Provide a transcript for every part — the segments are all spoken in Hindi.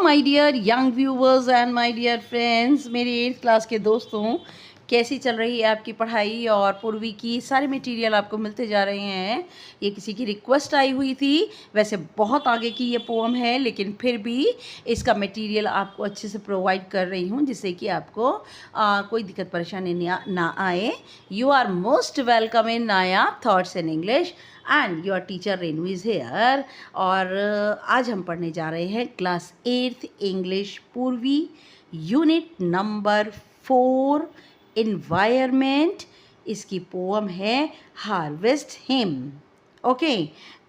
My dear young viewers and my dear friends, मेरे 8th क्लास के दोस्तों, कैसी चल रही है आपकी पढ़ाई। और पूर्वी की सारे मटेरियल आपको मिलते जा रहे हैं। ये किसी की रिक्वेस्ट आई हुई थी। वैसे बहुत आगे की ये पोम है, लेकिन फिर भी इसका मटेरियल आपको अच्छे से प्रोवाइड कर रही हूँ, जिससे कि आपको कोई दिक्कत परेशानी ना आए। You are most welcome in नायाब thoughts in English and your teacher Renu is here. और आज हम पढ़ने जा रहे हैं class 8th English Poorvi, unit number 4 environment. इसकी पोम है हार्वेस्ट हिम। ओके,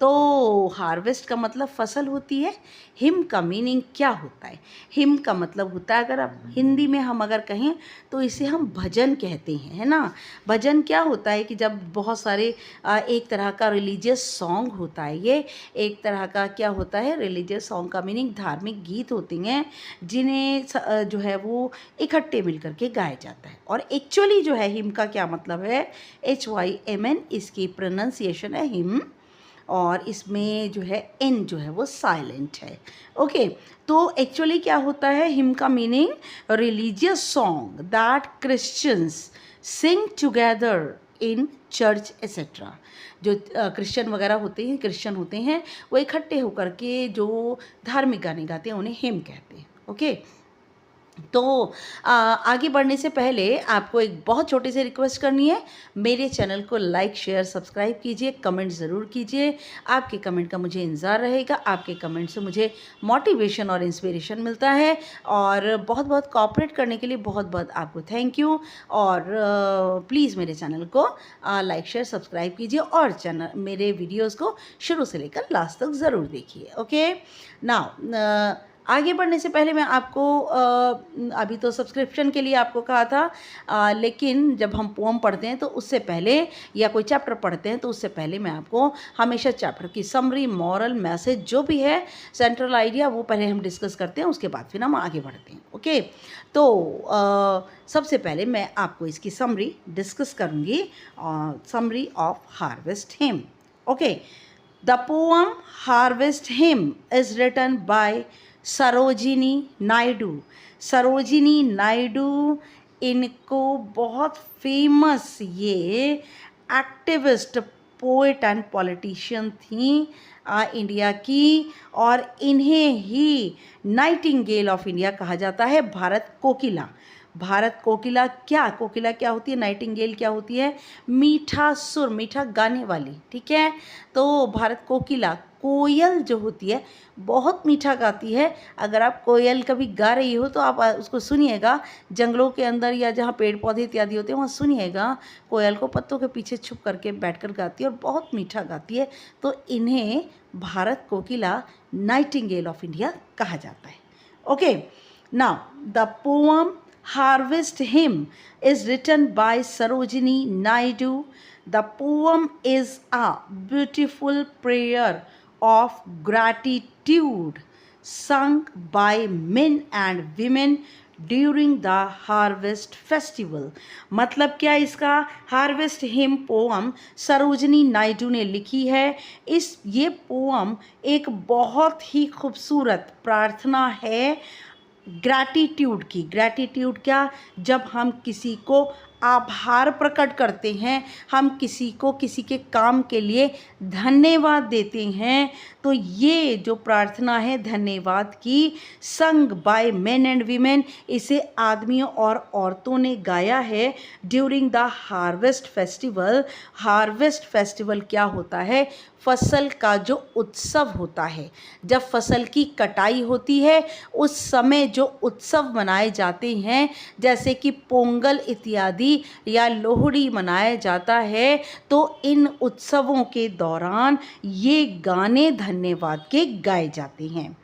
तो हार्वेस्ट का मतलब फसल होती है। हिम का मीनिंग क्या होता है? हिम का मतलब होता है, अगर आप हिंदी में हम अगर कहें तो इसे हम भजन कहते हैं, है ना। भजन क्या होता है कि जब बहुत सारे एक तरह का रिलीजियस सॉन्ग होता है। ये एक तरह का क्या होता है, रिलीजियस सॉन्ग का मीनिंग धार्मिक गीत होते हैं, जिन्हें जो है वो इकट्ठे मिल करके गाया जाता है। और एक्चुअली जो है हिम का क्या मतलब है, HYMN इसकी प्रोनाउंसिएशन है हिम, और इसमें जो है एन जो है वो साइलेंट है। ओके, तो एक्चुअली क्या होता है, हिम का meaning religious song that Christians Singh together in church etcetera. जो क्रिश्चियन वगैरह होते हैं, क्रिश्चियन होते हैं, वो इकट्ठे होकर के जो धार्मिक गाने गाते हैं उन्हें हिम कहते हैं। ओके, तो आगे बढ़ने से पहले आपको एक बहुत छोटी सी रिक्वेस्ट करनी है। मेरे चैनल को लाइक शेयर सब्सक्राइब कीजिए, कमेंट ज़रूर कीजिए। आपके कमेंट का मुझे इंतज़ार रहेगा। आपके कमेंट से मुझे मोटिवेशन और इंस्पिरेशन मिलता है। और बहुत बहुत कोऑपरेट करने के लिए बहुत बहुत आपको थैंक यू। और प्लीज़ मेरे चैनल को लाइक शेयर सब्सक्राइब कीजिए, और चैनल मेरे वीडियोज़ को शुरू से लेकर लास्ट तक ज़रूर देखिए। ओके, नाउ आगे बढ़ने से पहले मैं आपको अभी तो सब्सक्रिप्शन के लिए आपको कहा था, लेकिन जब हम पोम पढ़ते हैं तो उससे पहले, या कोई चैप्टर पढ़ते हैं तो उससे पहले मैं आपको हमेशा चैप्टर की समरी, मॉरल, मैसेज जो भी है, सेंट्रल आइडिया, वो पहले हम डिस्कस करते हैं, उसके बाद फिर हम आगे बढ़ते हैं। ओके, तो सबसे पहले मैं आपको इसकी समरी डिस्कस करूँगी, summary of harvest hymn. Okay, the poem harvest hymn is written by Sarojini Naidu. Sarojini Naidu, इनको बहुत फेमस ये एक्टिविस्ट, पोएट एंड पॉलिटिशियन थी इंडिया की, और इन्हें ही नाइटिंगेल ऑफ इंडिया कहा जाता है। भारत कोकिला, भारत कोकिला क्या होती है, नाइटिंगेल क्या होती है, मीठा सुर, मीठा गाने वाली। ठीक है, तो भारत कोकिला, कोयल जो होती है बहुत मीठा गाती है। अगर आप कोयल कभी गा रही हो तो आप उसको सुनिएगा, जंगलों के अंदर या जहाँ पेड़ पौधे इत्यादि होते हैं वहाँ सुनिएगा, कोयल को पत्तों के पीछे छुप करके बैठकर गाती है और बहुत मीठा गाती है। तो इन्हें भारत कोकिला, नाइटिंगेल ऑफ इंडिया कहा जाता है। Okay, now the poem harvest him is written by Sarojini Naidu. The poem is a beautiful prayer of gratitude sung by men and women during the harvest festival. मतलब क्या इसका, harvest hymn poem Sarojini Naidu ने लिखी है। ये पोम एक बहुत ही खूबसूरत प्रार्थना है ग्रैटिट्यूड की। ग्रैटिट्यूड क्या, जब हम किसी को आभार प्रकट करते हैं, हम किसी को किसी के काम के लिए धन्यवाद देते हैं, तो ये जो प्रार्थना है धन्यवाद की, sung by main and women, इसे आदमियों और औरतों ने गाया है during the harvest festival. Harvest festival क्या होता है, फसल का जो उत्सव होता है। जब फसल की कटाई होती है उस समय जो उत्सव मनाए जाते हैं, जैसे कि पोंगल इत्यादि या लोहड़ी मनाया जाता है, तो इन उत्सवों के दौरान ये गाने धन्यवाद के गाए जाते हैं।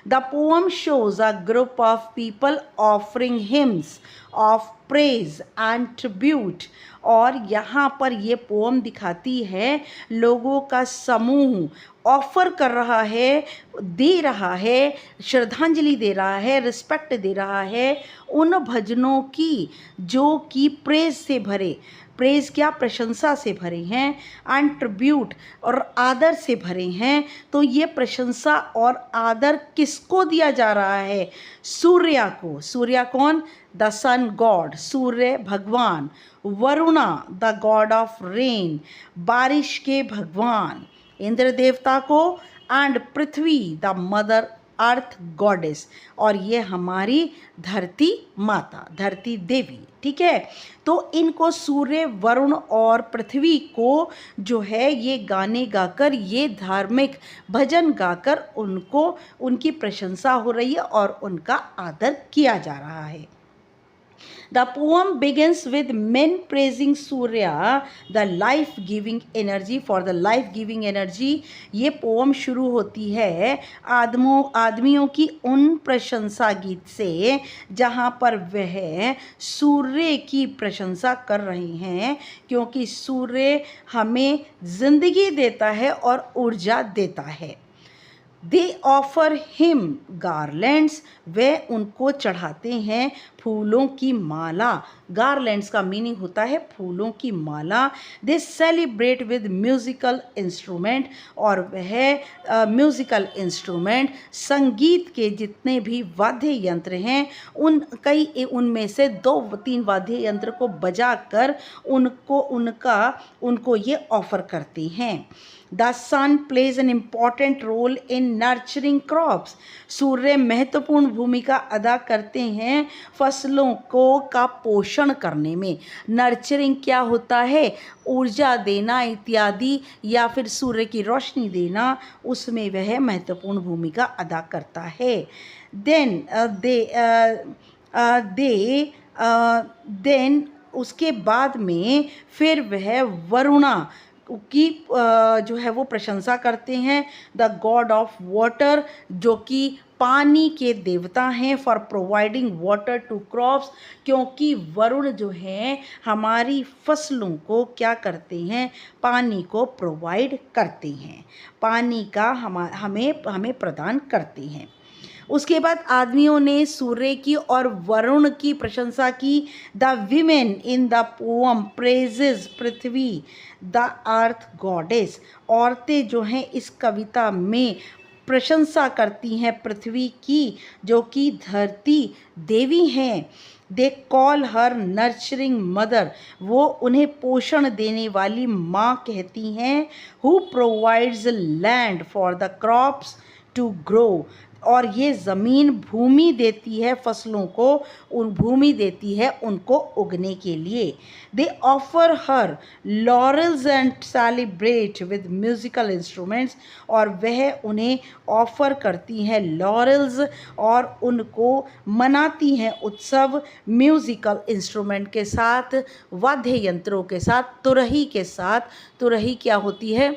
The poem shows a group of people offering hymns of praise and tribute। और यहाँ पर ये पोम दिखाती है लोगों का समूह ऑफर कर रहा है, दे रहा है, श्रद्धांजलि दे रहा है, रिस्पेक्ट दे रहा है उन भजनों की जो कि प्रेज से भरे, प्रेज क्या, प्रशंसा से भरे हैं, एंड ट्रिब्यूट और आदर से भरे हैं। तो ये प्रशंसा और आदर किसको दिया जा रहा है? सूर्य को। सूर्य कौन? द सन गॉड, सूर्य भगवान। Varuna the God of rain, बारिश के भगवान, इंद्र देवता को। And Prithvi the mother earth goddess, और ये हमारी धरती माता, धरती देवी। ठीक है, तो इनको सूर्य, वरुण और पृथ्वी को जो है ये गाने गाकर, ये धार्मिक भजन गाकर उनको, उनकी प्रशंसा हो रही है और उनका आदर किया जा रहा है। The poem begins with men praising Surya, the life-giving energy, for the life-giving energy। ये पोम शुरू होती है आदमियों की उन प्रशंसा गीत से जहाँ पर वह सूर्य की प्रशंसा कर रहे हैं, क्योंकि सूर्य हमें जिंदगी देता है और ऊर्जा देता है। दे ऑफर हिम गारलैंड्स, वे उनको चढ़ाते हैं फूलों की माला। गारलैंड्स का मीनिंग होता है फूलों की माला। They celebrate with musical instrument, और वह म्यूज़िकल इंस्ट्रूमेंट, संगीत के जितने भी वाद्य यंत्र हैं उनमें से 2-3 वाद्य यंत्र को बजाकर उनको ये ऑफ़र करते हैं। The sun plays an important role in nurturing crops। सूर्य महत्वपूर्ण भूमिका अदा करते हैं फसलों का पोषण करने में। नर्चरिंग क्या होता है? ऊर्जा देना इत्यादि, या फिर सूर्य की रोशनी देना, उसमें वह महत्वपूर्ण भूमिका अदा करता है। देन उसके बाद में फिर वह वरुणा की जो है वो प्रशंसा करते हैं। द गॉड ऑफ वाटर, जो कि पानी के देवता हैं, for providing water to crops, क्योंकि वरुण जो हैं हमारी फसलों को क्या करते हैं? पानी को प्रोवाइड करते हैं, पानी का हमें प्रदान करते हैं। उसके बाद आदमियों ने सूर्य की और वरुण की प्रशंसा की। The women in the poem praises Prithvi the earth goddess, औरतें जो हैं इस कविता में प्रशंसा करती हैं पृथ्वी की, जो कि धरती देवी हैं। They call her nurturing mother, वो उन्हें पोषण देने वाली माँ कहती हैं। Who provides land for the crops to grow, और ये ज़मीन भूमि देती है फसलों को, भूमि देती है उनको उगने के लिए। दे offer her laurels and celebrate with musical instruments, और वह उन्हें ऑफ़र करती हैं लॉरेल्स और उनको मनाती हैं उत्सव म्यूज़िकल इंस्ट्रूमेंट के साथ, वाद्य यंत्रों के साथ, तुरही के साथ। तुरही क्या होती है?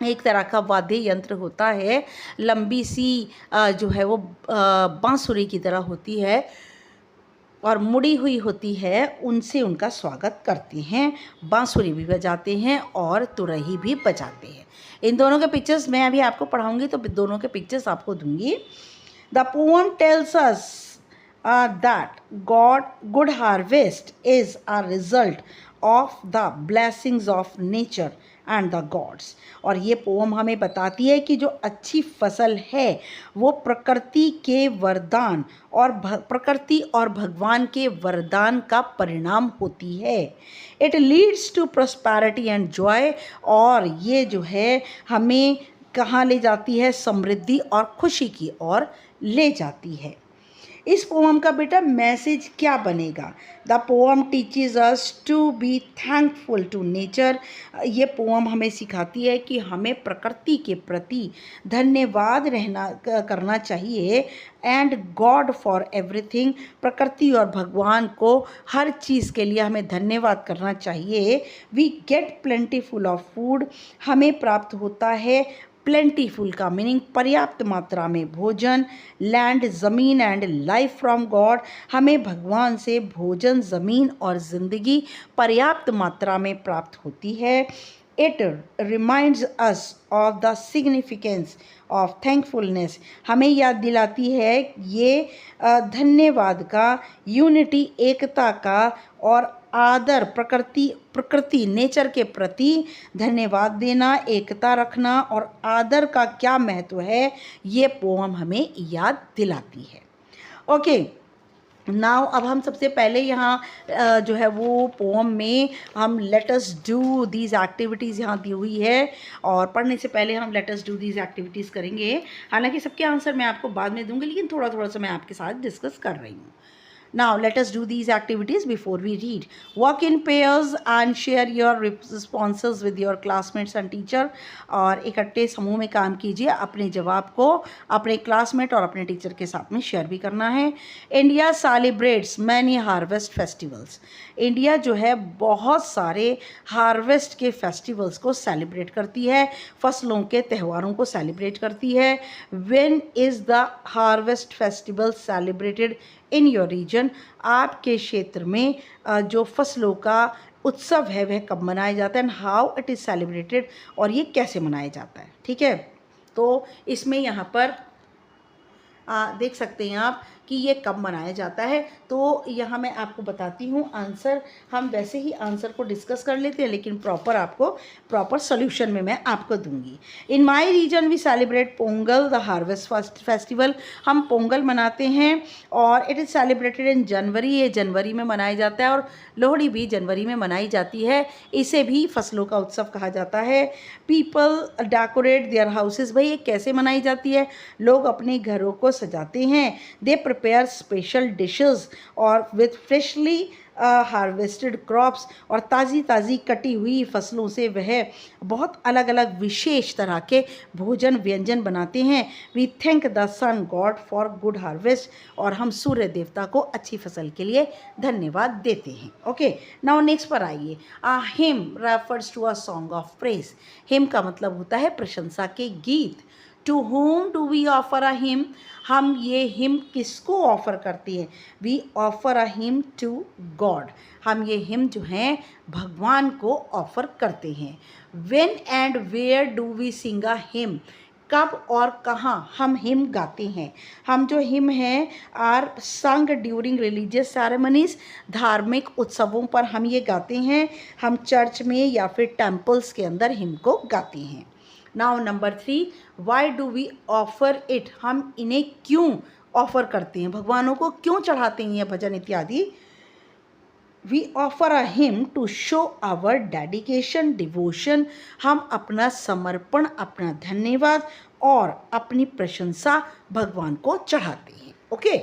एक तरह का वाद्य यंत्र होता है, लंबी सी जो है वो बांसुरी की तरह होती है और मुड़ी हुई होती है, उनसे उनका स्वागत करते हैं। बांसुरी भी बजाते हैं और तुरही भी बजाते हैं। इन दोनों के पिक्चर्स मैं अभी आपको पढ़ाऊंगी, तो दोनों के पिक्चर्स आपको दूंगी। The poem tells us that good harvest is a result of the blessings of nature and the gods। और ये पोम हमें बताती है कि जो अच्छी फसल है वो प्रकृति के वरदान और प्रकृति और भगवान के वरदान का परिणाम होती है। It leads to prosperity and joy, और ये जो है हमें कहाँ ले जाती है? समृद्धि और खुशी की ओर ले जाती है। इस पोम का बेटा मैसेज क्या बनेगा? The poem teaches us to be thankful to nature. ये पोम हमें सिखाती है कि हमें प्रकृति के प्रति धन्यवाद करना चाहिए। एंड गॉड फॉर एवरीथिंग, प्रकृति और भगवान को हर चीज़ के लिए हमें धन्यवाद करना चाहिए। We get plentiful of food, हमें प्राप्त होता है प्लेंटीफुल का मीनिंग पर्याप्त मात्रा में भोजन। लैंड ज़मीन एंड लाइफ फ्रॉम गॉड, हमें भगवान से भोजन, ज़मीन और ज़िंदगी पर्याप्त मात्रा में प्राप्त होती है। It reminds us of the significance of thankfulness, हमें याद दिलाती है ये धन्यवाद का, यूनिटी एकता का और आदर, प्रकृति नेचर के प्रति धन्यवाद देना, एकता रखना और आदर का क्या महत्व है, ये पोम हमें याद दिलाती है। ओके नाउ अब हम सबसे पहले यहाँ जो है वो पोम में हम let us do these activities यहाँ दी हुई है, और पढ़ने से पहले हम let us do these activities करेंगे। हालांकि सबके आंसर मैं आपको बाद में दूंगी, लेकिन थोड़ा थोड़ा सा मैं आपके साथ डिस्कस कर रही हूँ। Now let us do these activities before we read. Work in pairs and share your responses with your classmates and teacher. और इकट्ठे समूह में काम कीजिए, अपने जवाब को अपने क्लासमेट और अपने टीचर के साथ में शेयर भी करना है। India celebrates many harvest festivals. India जो है बहुत सारे हार्वेस्ट के फेस्टिवल्स को सेलिब्रेट करती है, फसलों के त्योहारों को सेलिब्रेट करती है। When is the harvest festival celebrated in your region? आपके क्षेत्र में जो फसलों का उत्सव है वह कब मनाया जाता है, and how it is celebrated, और ये कैसे मनाया जाता है। ठीक है, तो इसमें यहाँ पर देख सकते हैं आप कि ये कब मनाया जाता है। तो यहाँ मैं आपको बताती हूँ आंसर। हम वैसे ही आंसर को डिस्कस कर लेते हैं, लेकिन प्रॉपर सोल्यूशन में मैं आपको दूंगी। In my region we celebrate Pongal the harvest festival. हम पोंगल मनाते हैं और it is celebrated in January. ये जनवरी में मनाया जाता है, और लोहड़ी भी जनवरी में मनाई जाती है। इसे भी फसलों का उत्सव कहा जाता है। People decorate their houses. भाई ये कैसे मनाई जाती है? लोग अपने घरों को सजाते हैं। दे प्रिपेयर स्पेशल डिशेस और विथ फ्रेशली हार्वेस्टेड क्रॉप्स। और ताज़ी कटी हुई फसलों से वह बहुत अलग अलग विशेष तरह के भोजन व्यंजन बनाते हैं। We thank the sun god for good harvest. और हम सूर्य देवता को अच्छी फसल के लिए धन्यवाद देते हैं। ओके नाउ नेक्स्ट पर आइए। Hymn refers to a song of praise. Hymn का मतलब होता है प्रशंसा के गीत। To whom do we offer a hymn? हम ये हिम किसको ऑफ़र करते हैं? We offer a hymn to god. हम ये हिम जो हैं भगवान को ऑफ़र करते हैं। When and where do we sing a hymn? कब और कहाँ हम हिम गाते हैं? हम जो हिम हैं आर संग ड्यूरिंग रिलीजियस सेरेमनीज। धार्मिक उत्सवों पर हम ये गाते हैं। हम चर्च में या फिर टेम्पल्स के अंदर हिम को गाते हैं। Now number 3, why do we offer it? हम इन्हें क्यों ऑफ़र करते हैं, भगवानों को क्यों चढ़ाते हैं ये भजन इत्यादि? We offer a hymn to show our dedication devotion. हम अपना समर्पण, अपना धन्यवाद और अपनी प्रशंसा भगवान को चढ़ाते हैं। Okay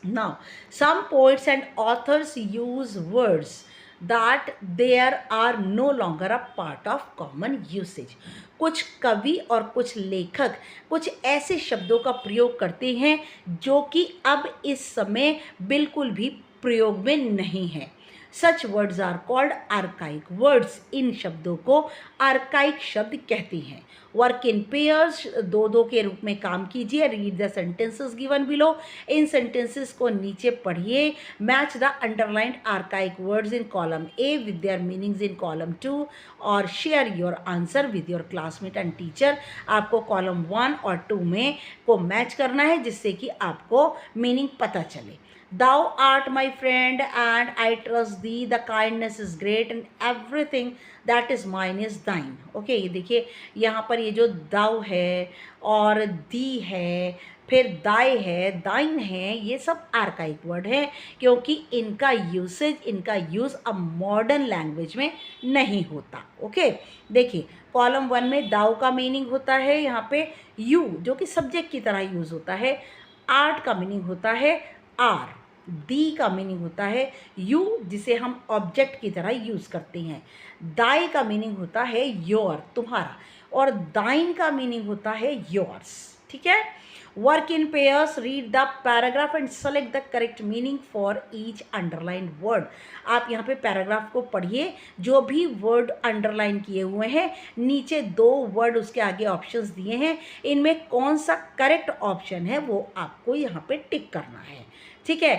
now some poets and authors use words that there are no longer a part of common usage. कुछ कवि और कुछ लेखक कुछ ऐसे शब्दों का प्रयोग करते हैं जो कि अब इस समय बिल्कुल भी प्रयोग में नहीं है। Such words are called archaic words. इन शब्दों को आर्काइक शब्द कहते हैं। वर्क इन पेयर्स, दो दो के रूप में काम कीजिए। Read the sentences given below. In sentences को नीचे पढ़िए। Match the underlined archaic words in column A with their meanings in column 2 और share your answer with your classmate and teacher. आपको कॉलम 1 और 2 में को मैच करना है जिससे कि आपको मीनिंग पता चले। Thou art my friend and I trust thee, the kindness is great and everything that is mine is thine. Okay ये देखिए यहाँ पर ये जो दाउ है और दी है, फिर दाई है, दाइन है, ये सब आर्काइक वर्ड है क्योंकि इनका यूसेज, इनका यूज़ अब मॉडर्न लैंग्वेज में नहीं होता। ओके देखिए कॉलम 1 में दाउ का मीनिंग होता है यहाँ पे यू, जो कि सब्जेक्ट की तरह यूज़ होता है। आर्ट का मीनिंग होता है आर। दी का मीनिंग होता है यू, जिसे हम ऑब्जेक्ट की तरह यूज़ करते हैं। दाई का मीनिंग होता है योर, तुम्हारा। और दाइन का मीनिंग होता है योर्स। ठीक है। Work in pairs, read the paragraph and select the correct meaning for each underline word. आप यहाँ पे पैराग्राफ को पढ़िए, जो भी वर्ड अंडरलाइन किए हुए हैं नीचे 2 वर्ड उसके आगे ऑप्शंस दिए हैं, इनमें कौन सा करेक्ट ऑप्शन है वो आपको यहाँ पे टिक करना है। ठीक है।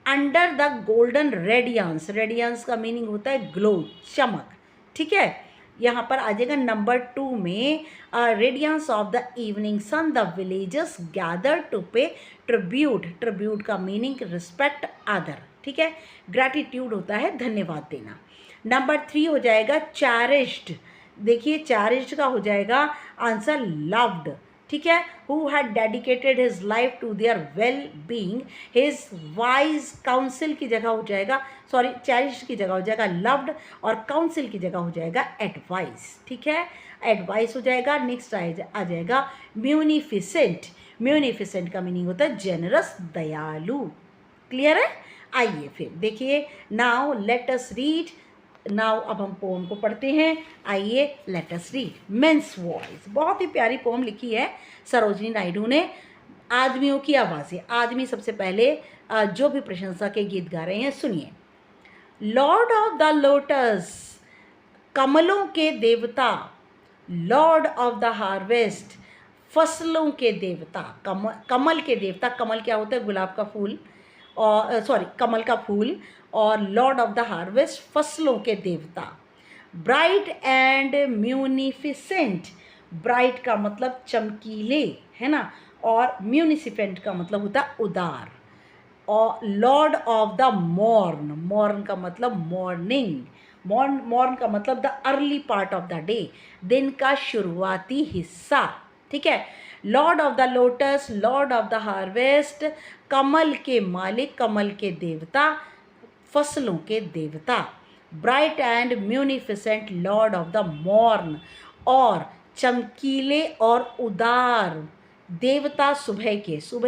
Under the golden radiance, radiance का मीनिंग होता है ग्लो, चमक। ठीक है। यहाँ पर आ जाएगा नंबर 2 में radiance of the evening sun the villagers gather to pay tribute. Tribute का मीनिंग रिस्पेक्ट, आदर। ठीक है, ग्रैटिट्यूड होता है धन्यवाद देना। नंबर 3 हो जाएगा चैरिश्ड। देखिए चैरिश्ड का हो जाएगा आंसर लव्ड, ठीक है, who had dedicated his life to their well being, his wise counsel की जगह हो जाएगा, सॉरी चैरिश्ड की जगह हो जाएगा लव्ड, और काउंसिल की जगह हो जाएगा एडवाइस, ठीक है, एडवाइस हो जाएगा। नेक्स्ट आ जाएगा म्यूनिफिसेंट। म्यूनिफिसेंट का मीनिंग होता है जेनरस, दयालु। क्लियर है? आइए फिर देखिए, now let us read. Now अब हम पोम को पढ़ते हैं। आइए let us read men's voice. बहुत ही प्यारी पोम लिखी है सरोजिनी नायडू ने। आदमियों की आवाज़ें। आदमी सबसे पहले जो भी प्रशंसा के गीत गा रहे हैं सुनिए। लॉर्ड ऑफ द लोटस, कमलों के देवता, लॉर्ड ऑफ द हार्वेस्ट, फसलों के देवता। कमल के देवता, कमल क्या होता है? गुलाब का फूल, और सॉरी कमल का फूल, और लॉर्ड ऑफ द हार्वेस्ट, फसलों के देवता। ब्राइट एंड म्यूनिफिसेंट, ब्राइट का मतलब चमकीले, है ना, और म्यूनिसिपेंट का मतलब होता है उदार। और lord of the morn, morn का मतलब मॉर्निंग, मॉर्न का मतलब the early part of the day, दिन का शुरुआती हिस्सा, ठीक है। Lord of the lotus, lord of the harvest, कमल के मालिक, कमल के देवता, फसलों के देवता। Bright and munificent lord of the morn, और चमकीले और उदार देवता सुबह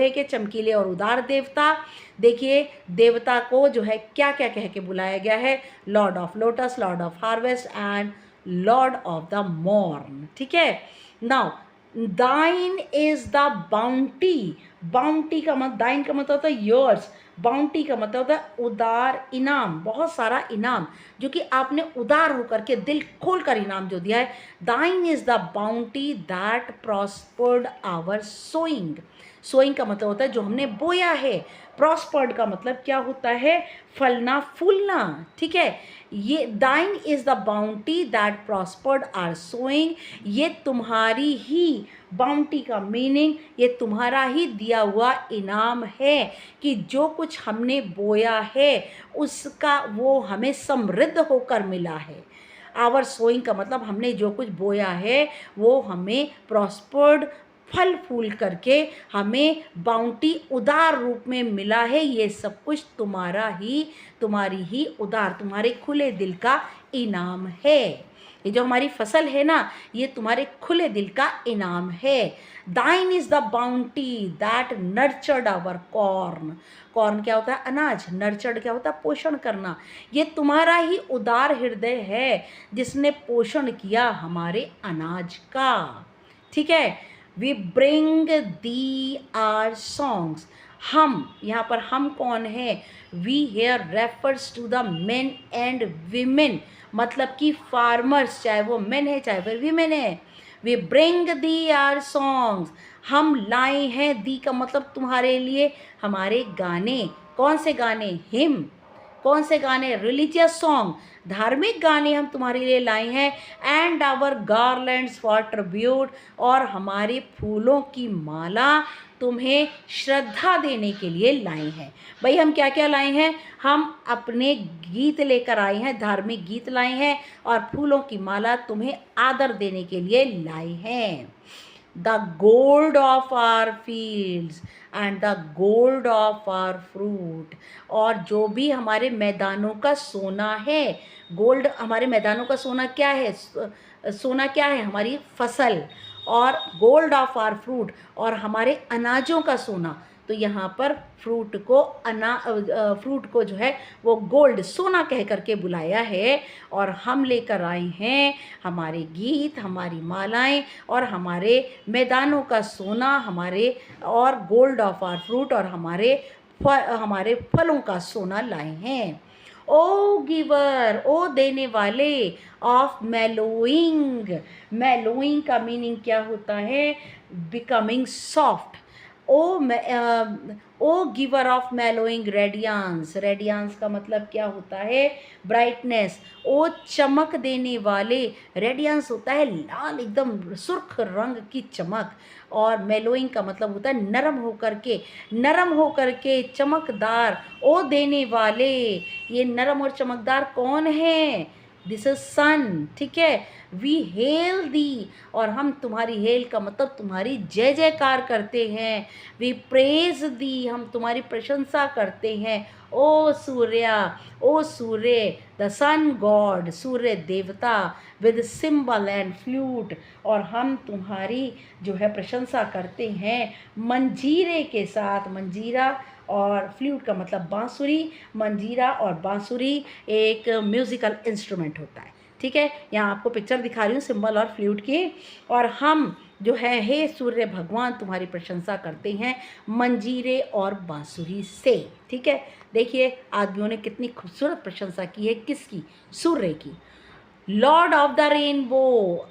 के चमकीले और उदार देवता। देखिए देवता को जो है क्या क्या कह के बुलाया गया है? Lord of lotus, lord of harvest and lord of the morn, ठीक है। नाउ दाइन इज द बाउंटी, बाउंटी का मतलब, दाइन का मतलब होता है योर्स, बाउंटी का मतलब होता है उदार इनाम, बहुत सारा इनाम जो कि आपने उदार होकर के दिल खोल कर इनाम जो दिया है। Thine is the bounty that prospered our sowing, sowing का मतलब होता है जो हमने बोया है। प्रॉस्पर्ड का मतलब क्या होता है? फलना फूलना, ठीक है। ये thine is the bounty that prospered our sowing, ये तुम्हारी ही, बाउंटी का मीनिंग ये तुम्हारा ही दिया हुआ इनाम है कि जो कुछ हमने बोया है उसका वो हमें समृद्ध होकर मिला है। आवर सोइंग का मतलब हमने जो कुछ बोया है वो हमें प्रॉस्पर्ड, फल फूल करके हमें बाउंटी उदार रूप में मिला है। ये सब कुछ तुम्हारा ही, तुम्हारी ही उदार, तुम्हारे खुले दिल का इनाम है। ये जो हमारी फसल है ना, ये तुम्हारे खुले दिल का इनाम है। Thine is the bounty that nurtured our corn, corn क्या होता है? अनाज, नर्चर्ड क्या होता है? पोषण करना। ये तुम्हारा ही उदार हृदय है जिसने पोषण किया हमारे अनाज का, ठीक है। We bring thee our songs, हम, यहाँ पर हम कौन है? We here refers to the men and women, मतलब कि फार्मर्स, चाहे वो मेन है चाहे वो वीमेन है। We bring thee our songs, हम लाए हैं, दी का मतलब तुम्हारे लिए हमारे गाने। कौन से गाने? हिम। कौन से गाने? रिलीजियस सॉन्ग, धार्मिक गाने हम तुम्हारे लिए लाए हैं। And our garlands for tribute, और हमारे फूलों की माला तुम्हें श्रद्धा देने के लिए लाए हैं। भाई हम क्या क्या लाए हैं? हम अपने गीत लेकर आए हैं, धार्मिक गीत लाए हैं, और फूलों की माला तुम्हें आदर देने के लिए लाए हैं। The gold of our fields and the gold of our fruit, और जो भी हमारे मैदानों का सोना है, गोल्ड, हमारे मैदानों का सोना क्या है? सोना क्या है? हमारी फसल। और गोल्ड ऑफ आवर फ्रूट, और हमारे अनाजों का सोना। तो यहाँ पर फ्रूट को फ्रूट को जो है वो गोल्ड, सोना कह करके बुलाया है। और हम लेकर आए हैं हमारे गीत, हमारी मालाएं, और हमारे मैदानों का सोना, हमारे, और गोल्ड ऑफ आवर फ्रूट, और हमारे फलों का सोना लाए हैं। ओ गिवर, ओ देने वाले, ऑफ मेलोइंग, मेलोइंग का मीनिंग क्या होता है? Becoming soft, O giver of mellowing radiance, radiance का मतलब क्या होता है, ब्राइटनेस। ओ चमक देने वाले, रेडियंस होता है लाल एकदम सुर्ख रंग की चमक, और मेलोइंग का मतलब होता है नरम होकर के, नरम होकर के चमकदार, ओ देने वाले। ये नरम और चमकदार कौन है, दिस इज सन, ठीक है। वी हेल दी, और हम तुम्हारी, हेल का मतलब तुम्हारी जय जयकार करते हैं। वी प्रेज दी, हम तुम्हारी प्रशंसा करते हैं। ओ सूर्या, ओ सूर्य, द सन गॉड, सूर्य देवता, विद सिंबल एंड फ्लूट, और हम तुम्हारी जो है प्रशंसा करते हैं मंजीरे के साथ। मंजीरा और फ्लूट का मतलब बांसुरी, मंजीरा और बांसुरी एक म्यूज़िकल इंस्ट्रूमेंट होता है, ठीक है। यहाँ आपको पिक्चर दिखा रही हूँ सिंबल और फ्लूट की। और हम जो है हे सूर्य भगवान तुम्हारी प्रशंसा करते हैं मंजीरे और बांसुरी से, ठीक है। देखिए आदमियों ने कितनी खूबसूरत प्रशंसा की है, किसकी, सूर्य की। लॉर्ड ऑफ द रेनबो,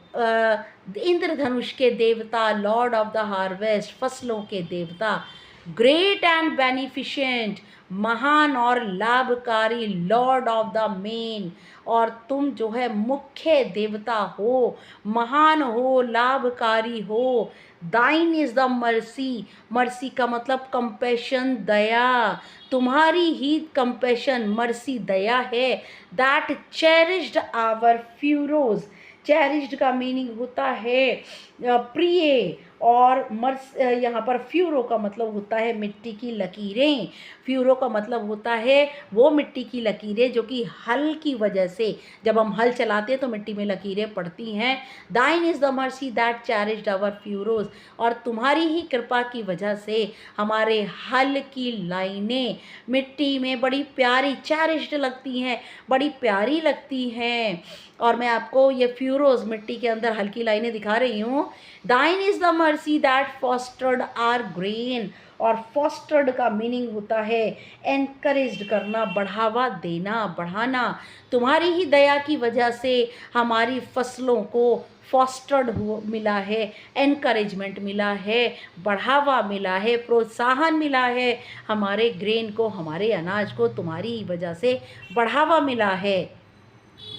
इंद्रधनुष के देवता, लॉर्ड ऑफ द हार्वेस्ट, फसलों के देवता। ग्रेट एंड बेनिफिशेंट, महान और लाभकारी, लॉर्ड ऑफ द मेन, और तुम जो है मुख्य देवता हो, महान हो, लाभकारी हो। दाइन इज द मर्सी, मर्सी का मतलब कंपैशन, दया, तुम्हारी ही कंपैशन, मर्सी, दया है। दैट चेरिश्ड आवर फ्यूरोज, चेरिश्ड का मीनिंग होता है प्रिय, और मर्स यहाँ पर फ्यूरो का मतलब होता है मिट्टी की लकीरें। फ्यूरो का मतलब होता है वो मिट्टी की लकीरें जो कि हल की वजह से, जब हम हल चलाते हैं तो मिट्टी में लकीरें पड़ती हैं। Thine is the mercy that cherished our furrows, और तुम्हारी ही कृपा की वजह से हमारे हल की लाइनें मिट्टी में बड़ी प्यारी, चेरिश्ड लगती हैं, बड़ी प्यारी लगती हैं। और मैं आपको ये फ्यूरोज मिट्टी के अंदर हल्की लाइनें दिखा रही हूँ। Thine is the mercy that fostered our grain, और फॉस्टर्ड का मीनिंग होता है एनकरेज करना, बढ़ावा देना, बढ़ाना। तुम्हारी ही दया की वजह से हमारी फसलों को फॉस्टर्ड मिला है, एनकरेजमेंट मिला है, बढ़ावा मिला है, प्रोत्साहन मिला है। हमारे ग्रेन को, हमारे अनाज को तुम्हारी ही वजह से बढ़ावा मिला है,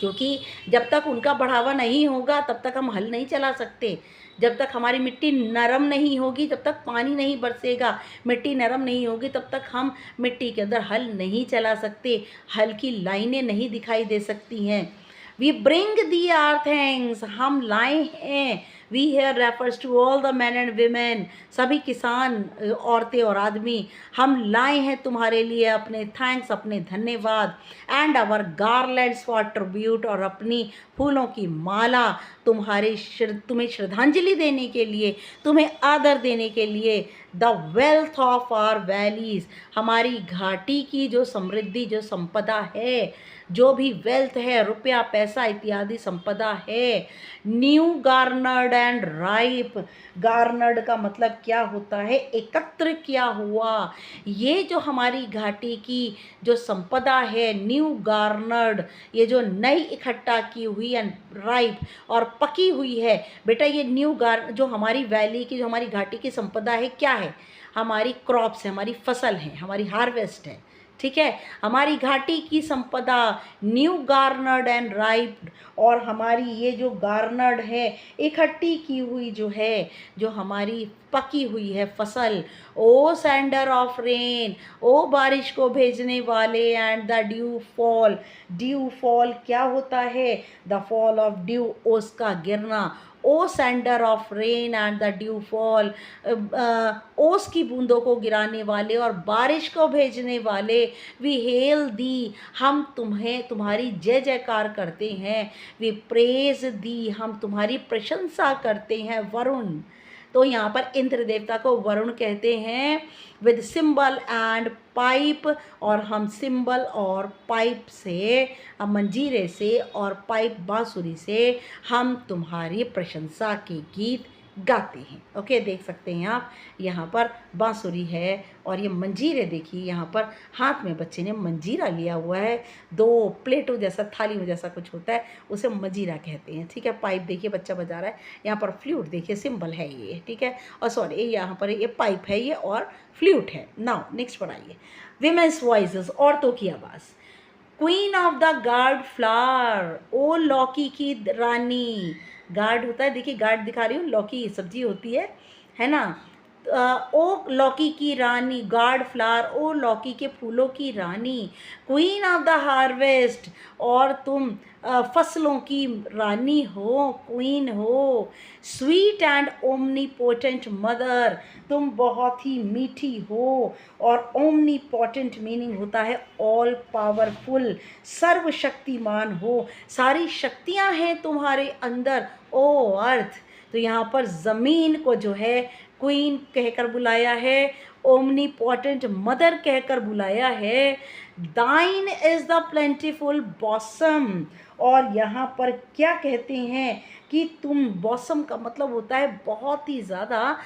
क्योंकि जब तक उनका बढ़ावा नहीं होगा तब तक हम हल नहीं चला सकते। जब तक हमारी मिट्टी नरम नहीं होगी, जब तक पानी नहीं बरसेगा, मिट्टी नरम नहीं होगी, तब तक हम मिट्टी के अंदर हल नहीं चला सकते, हल की लाइनें नहीं दिखाई दे सकती हैं। We bring thee our thanks, हम लाए हैं। We here refers to all the man and women, सभी किसान, औरतें और आदमी, हम लाए हैं तुम्हारे लिए अपने थैंक्स, अपने धन्यवाद। And our garlands for tribute, और अपनी फूलों की माला तुम्हें श्रद्धांजलि देने के लिए, तुम्हें आदर देने के लिए। The wealth of our valleys, हमारी घाटी की जो समृद्धि, जो संपदा है, जो भी वेल्थ है, रुपया पैसा इत्यादि संपदा है। New garnered and ripe, garnered का मतलब क्या होता है, एकत्र किया हुआ। ये जो हमारी घाटी की जो संपदा है, न्यू गार्नर्ड, ये जो नई इकट्ठा की हुई एंड राइप, और पकी हुई है। बेटा ये जो हमारी वैली की, जो हमारी घाटी की संपदा है, क्या है, हमारी क्रॉप्स है, हमारी फसल है, हमारी हार्वेस्ट है, ठीक है। हमारी घाटी की संपदा न्यू गार्नर्ड एंड राइप्ड, और हमारी ये जो गार्नर्ड है, इकट्ठी की हुई जो है, जो हमारी पकी हुई है फसल। ओ सेंडर ऑफ रेन, ओ बारिश को भेजने वाले, and the dew fall, due fall क्या होता है, द फॉल ऑफ ड्यू, ओस का गिरना। O sender of rain and the dew fall, ओस की बूंदों को गिराने वाले और बारिश को भेजने वाले। वी हेल दी, हम तुम्हें, तुम्हारी जय जयकार करते हैं। वी प्रेज दी, हम तुम्हारी प्रशंसा करते हैं। वरुण, तो यहाँ पर इंद्र देवता को वरुण कहते हैं। विद सिंबल एंड पाइप, और हम सिंबल और पाइप से, मंजीरे से और पाइप बांसुरी से हम तुम्हारी प्रशंसा के गीत गाते हैं। ओके, देख सकते हैं आप यहाँ पर बांसुरी है और ये मंजीरे देखिए, यहाँ पर हाथ में बच्चे ने मंजीरा लिया हुआ है, 2 प्लेटों जैसा, थाली में जैसा कुछ होता है, उसे मंजीरा कहते हैं। ठीक है, पाइप देखिए बच्चा बजा रहा है, यहाँ पर फ्लूट देखिए सिंबल है ये। ठीक है, और सॉरी यहाँ पर ये पाइप है ये और फ्लूट है। नाउ नेक्स्ट पढ़ाइए। विमेंस वॉइसेस, औरतों की आवाज़। Queen of the gourd flower, ओ लौकी की रानी। गार्ड होता है, देखिए गार्ड दिखा रही हूँ, लौकी सब्जी होती है ना। ओ लौकी की रानी, गार्ड फ्लावर, ओ लौकी के फूलों की रानी। क्वीन ऑफ द हार्वेस्ट, और तुम फसलों की रानी हो, क्वीन हो। स्वीट एंड ओमनीपोटेंट मदर, तुम बहुत ही मीठी हो। और ओमनीपोटेंट मीनिंग होता है ऑल पावरफुल, सर्वशक्तिमान हो, सारी शक्तियां हैं तुम्हारे अंदर ओ अर्थ। तो यहाँ पर ज़मीन को जो है क्वीन कहकर बुलाया है, ओमनीपोटेंट मदर कहकर बुलाया है। Thine is the plentiful bosom, और यहाँ पर क्या कहते हैं कि तुम, बॉसम का मतलब होता है बहुत ही ज़्यादा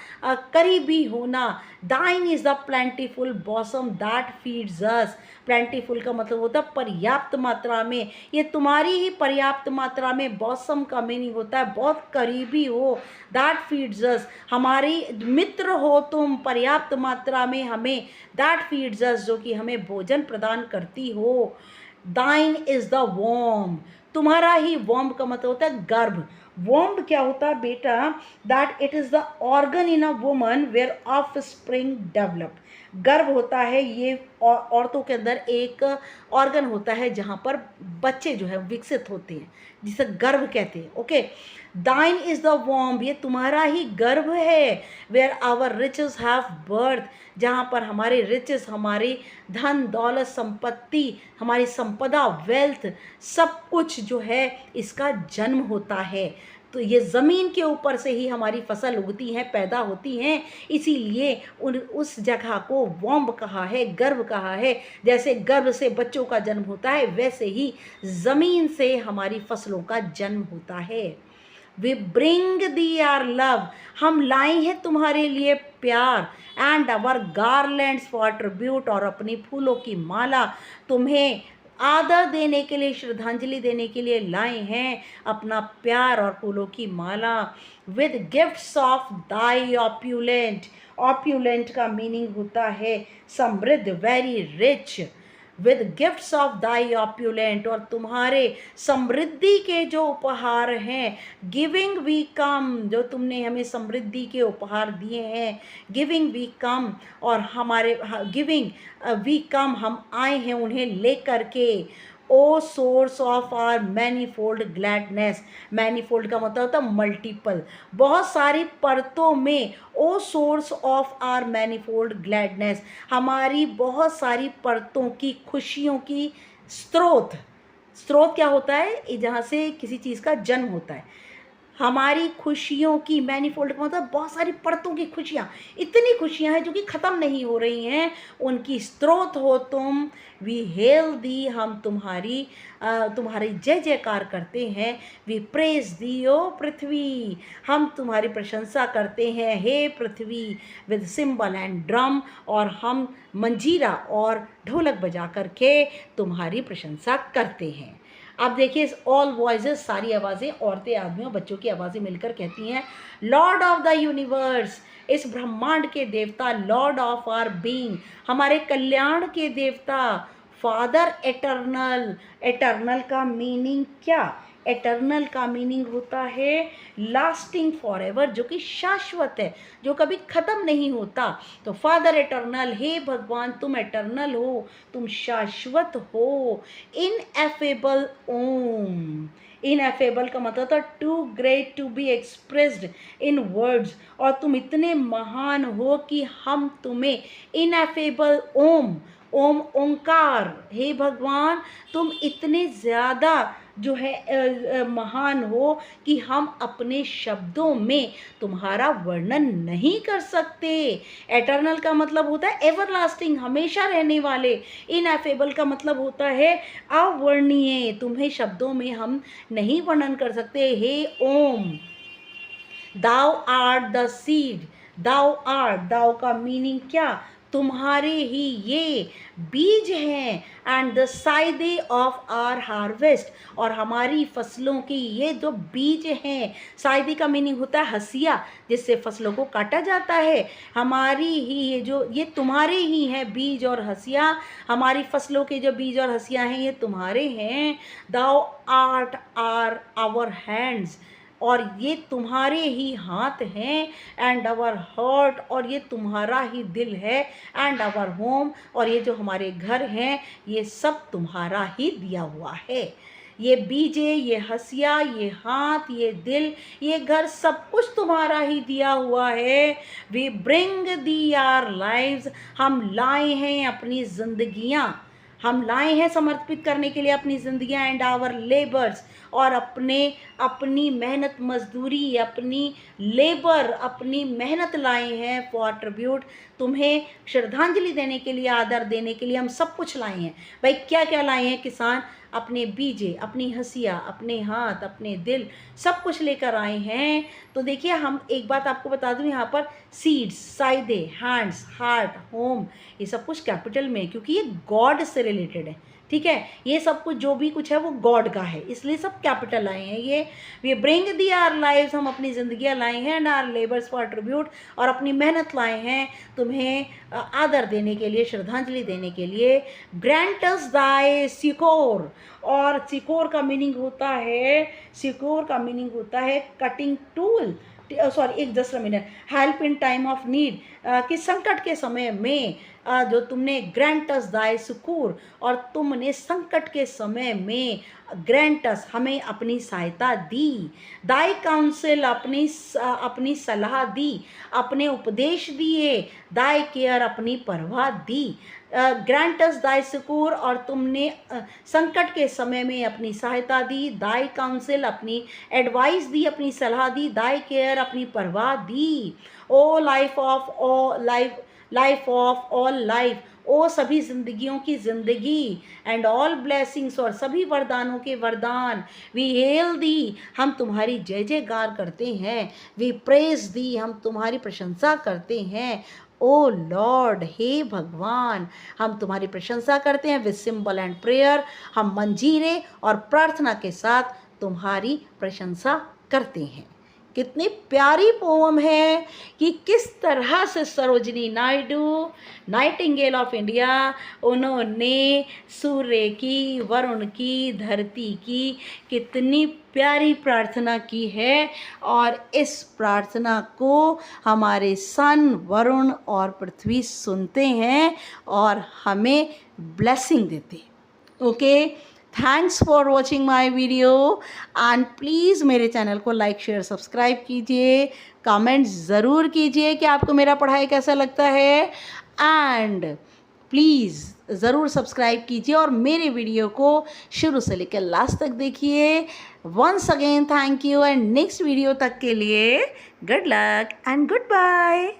करीबी होना। दाइन is the plentiful bosom that feeds us. Plentiful का मतलब होता है पर्याप्त मात्रा में, ये तुम्हारी ही पर्याप्त मात्रा में। बॉसम का मीनिंग होता है बहुत करीबी हो। दैट फीड्स अस, हमारी मित्र हो तुम पर्याप्त मात्रा में हमें। दैट फीड्स अस, जो कि हमें भोजन प्रदान करती हो। दाइन इज द वॉर्म, तुम्हारा ही। वॉर्म का मतलब होता है गर्भ। वॉर्म क्या होता है बेटा? That it is the organ in a woman where offspring develop. गर्भ होता है ये औरतों के अंदर एक ऑर्गन होता है जहाँ पर बच्चे जो है विकसित होते हैं, जिसे गर्भ कहते हैं। ओके, दाइन इज द वॉर्म, ये तुम्हारा ही गर्भ है। Where our riches have birth, जहाँ पर हमारे रिचेस, हमारी धन दौलत संपत्ति, हमारी संपदा, वेल्थ, सब कुछ जो है इसका जन्म होता है। तो ये ज़मीन के ऊपर से ही हमारी फसल उगती हैं, पैदा होती हैं, इसीलिए उस जगह को वॉम्ब कहा है, गर्भ कहा है। जैसे गर्भ से बच्चों का जन्म होता है, वैसे ही ज़मीन से हमारी फसलों का जन्म होता है। We bring thee our love, हम लाए हैं तुम्हारे लिए प्यार। And our garlands for tribute, और अपनी फूलों की माला तुम्हें आदर देने के लिए, श्रद्धांजलि देने के लिए लाए हैं अपना प्यार और फूलों की माला। With gifts of thy opulent, opulent का मीनिंग होता है समृद्ध, very rich. With gifts of thy opulent, और तुम्हारे समृद्धि के जो उपहार हैं। गिविंग वी कम, जो तुमने हमें समृद्धि के उपहार दिए हैं। गिविंग वी कम, और हमारे गिविंग वी कम, हम आए हैं उन्हें लेकर के। O source of our manifold gladness, manifold का मतलब होता है मल्टीपल, बहुत सारी परतों में। O source of our manifold gladness, हमारी बहुत सारी परतों की खुशियों की स्रोत। स्रोत क्या होता है? जहाँ से किसी चीज़ का जन्म होता है। हमारी खुशियों की, मैनीफोल्ड का मतलब बहुत सारी परतों की खुशियाँ, इतनी खुशियाँ हैं जो कि ख़त्म नहीं हो रही हैं, उनकी स्रोत हो तुम। वी हेल दी, हम तुम्हारी तुम्हारी जय जयकार करते हैं। वी प्रेज दी ओ पृथ्वी, हम तुम्हारी प्रशंसा करते हैं हे पृथ्वी। विद सिंबल एंड ड्रम, और हम मंजीरा और ढोलक बजा करके तुम्हारी प्रशंसा करते हैं। अब देखिए ऑल वॉइसेस, सारी आवाज़ें, औरतें, आदमियों, बच्चों की आवाज़ें मिलकर कहती हैं, लॉर्ड ऑफ द यूनिवर्स, इस ब्रह्मांड के देवता। लॉर्ड ऑफ आर बीइंग, हमारे कल्याण के देवता। फादर एटर्नल, एटर्नल का मीनिंग क्या? एटर्नल का मीनिंग होता है लास्टिंग फॉर एवर, जो कि शाश्वत है, जो कभी ख़त्म नहीं होता। तो फादर एटर्नल, हे भगवान तुम एटर्नल हो, तुम शाश्वत हो। इनएफेबल ओम, इनएफेबल का मतलब था too great to be expressed in words, और तुम इतने महान हो कि हम तुम्हें इनएफेबल ओम, ओम ओंकार, हे भगवान तुम इतने ज़्यादा जो है महान हो कि हम अपने शब्दों में तुम्हारा वर्णन नहीं कर सकते। एटर्नल का मतलब होता है एवरलास्टिंग, हमेशा रहने वाले। इनएफेबल का मतलब होता है अवर्णनीय, तुम्हें शब्दों में हम नहीं वर्णन कर सकते। हे Om, thou art the seed, thou art, thou का मीनिंग क्या, तुम्हारे ही ये बीज हैं, and the scythe of our harvest, और हमारी फसलों की ये जो बीज हैं, साइदे का मीनिंग होता है हसिया जिससे फसलों को काटा जाता है, हमारी ही ये जो ये तुम्हारे ही हैं बीज और हसिया, हमारी फसलों के जो बीज और हसिया हैं ये तुम्हारे हैं, thou art our our hands, और ये तुम्हारे ही हाथ हैं, एंड आवर हार्ट, और ये तुम्हारा ही दिल है, एंड आवर होम, और ये जो हमारे घर हैं ये सब तुम्हारा ही दिया हुआ है, ये बीजे, ये हसिया, ये हाथ, ये दिल, ये घर, सब कुछ तुम्हारा ही दिया हुआ है। We bring thee our lives, हम लाए हैं अपनी जिंदगियां, हम लाए हैं समर्पित करने के लिए अपनी जिंदगियां, एंड आवर लेबर्स, और अपनी मेहनत मजदूरी, अपनी लेबर, अपनी मेहनत लाए हैं, फॉर ट्रिब्यूट, तुम्हें श्रद्धांजलि देने के लिए, आदर देने के लिए हम सब कुछ लाए हैं। भाई क्या क्या लाए हैं किसान, अपने बीजे, अपनी हसिया, अपने हाथ, अपने दिल, सब कुछ लेकर आए हैं। तो देखिए हम एक बात आपको बता दूं, यहाँ पर सीड्स, साइदे, हैंड्स, हार्ट, होम, ये सब कुछ कैपिटल में है क्योंकि ये गॉड से रिलेटेड है, ठीक है, ये सब कुछ जो भी कुछ है वो गॉड का है, इसलिए सब कैपिटल आए हैं। ये we bring thee our lives, हम अपनी ज़िंदगियाँ लाए हैं, and our labours for tribute, और अपनी मेहनत लाए हैं तुम्हें आदर देने के लिए, श्रद्धांजलि देने के लिए। ग्रैंट अस दाई सिकोर, और सिकोर का मीनिंग होता है, सिकोर का मीनिंग होता है कटिंग टूल, सॉरी एक 10 minute, help in time of need, कि संकट के समय में जो तुमने ग्रैंटस दाई सुकूर, और तुमने संकट के समय में ग्रैंटस हमें अपनी सहायता दी, दाई काउंसिल अपनी सलाह दी, अपने उपदेश दिए, दाई केयर अपनी परवाह दी, ग्रैंटस दाई सुकूर, और तुमने संकट के समय में अपनी सहायता दी, दाई काउंसिल अपनी एडवाइस दी, अपनी सलाह दी, दाई केयर अपनी परवाह दी, ओ लाइफ ऑफ ऑल लाइफ, ओ सभी जिंदगियों की जिंदगी, एंड ऑल ब्लेसिंग्स, और सभी वरदानों के वरदान, वी हेल दी, हम तुम्हारी जय जयकार करते हैं, वी प्रेज दी, हम तुम्हारी प्रशंसा करते हैं, ओ लॉर्ड, हे भगवान, हम तुम्हारी प्रशंसा करते हैं, विद सिंबल एंड प्रेयर, हम मंजीरे और प्रार्थना के साथ तुम्हारी प्रशंसा करते हैं। कितनी प्यारी पोम है कि किस तरह से Sarojini Naidu, Nightingale of India, उन्होंने सूर्य की, वरुण की, धरती की कितनी प्यारी प्रार्थना की है, और इस प्रार्थना को हमारे सन, वरुण और पृथ्वी सुनते हैं और हमें ब्लेसिंग देते हैं। Okay, thanks for watching my video, and please मेरे चैनल को लाइक, शेयर, सब्सक्राइब कीजिए, कमेंट ज़रूर कीजिए कि आपको मेरा पढ़ाई कैसा लगता है, एंड प्लीज़ ज़रूर सब्सक्राइब कीजिए और मेरे वीडियो को शुरू से लेकर लास्ट तक देखिए। Once again thank you, and next video तक के लिए good luck and good bye.